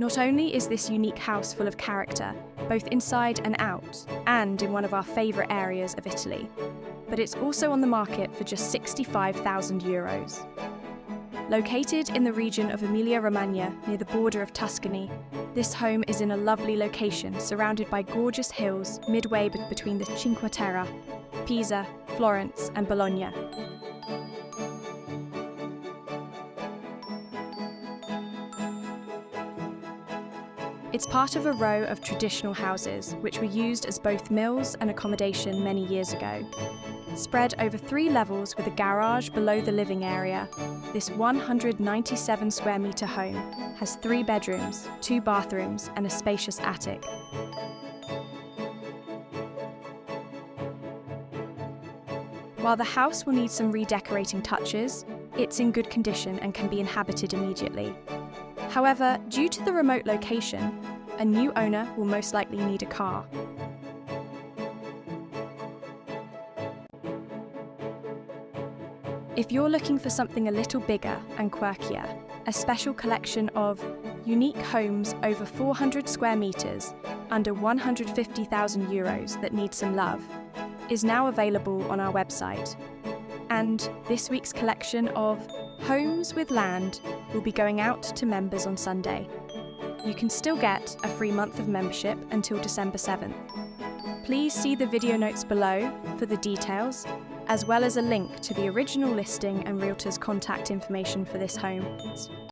Not only is this unique house full of character, both inside and out, and in one of our favourite areas of Italy, but it's also on the market for just €65,000. Located in the region of Emilia-Romagna, near the border of Tuscany, this home is in a lovely location surrounded by gorgeous hills midway between the Cinque Terre, Pisa, Florence and Bologna. It's part of a row of traditional houses which were used as both mills and accommodation many years ago. Spread over 3 levels with a garage below the living area, this 197 square metre home has 3 bedrooms, 2 bathrooms and a spacious attic. While the house will need some redecorating touches, it's in good condition and can be inhabited immediately. However, due to the remote location, a new owner will most likely need a car. If you're looking for something a little bigger and quirkier, a special collection of unique homes over 400 square metres under €150,000 that need some love is now available on our website. And this week's collection of homes with land will be going out to members on Sunday. You can still get a free month of membership until December 7th. Please see the video notes below for the details, as well as a link to the original listing and Realtors' contact information for this home.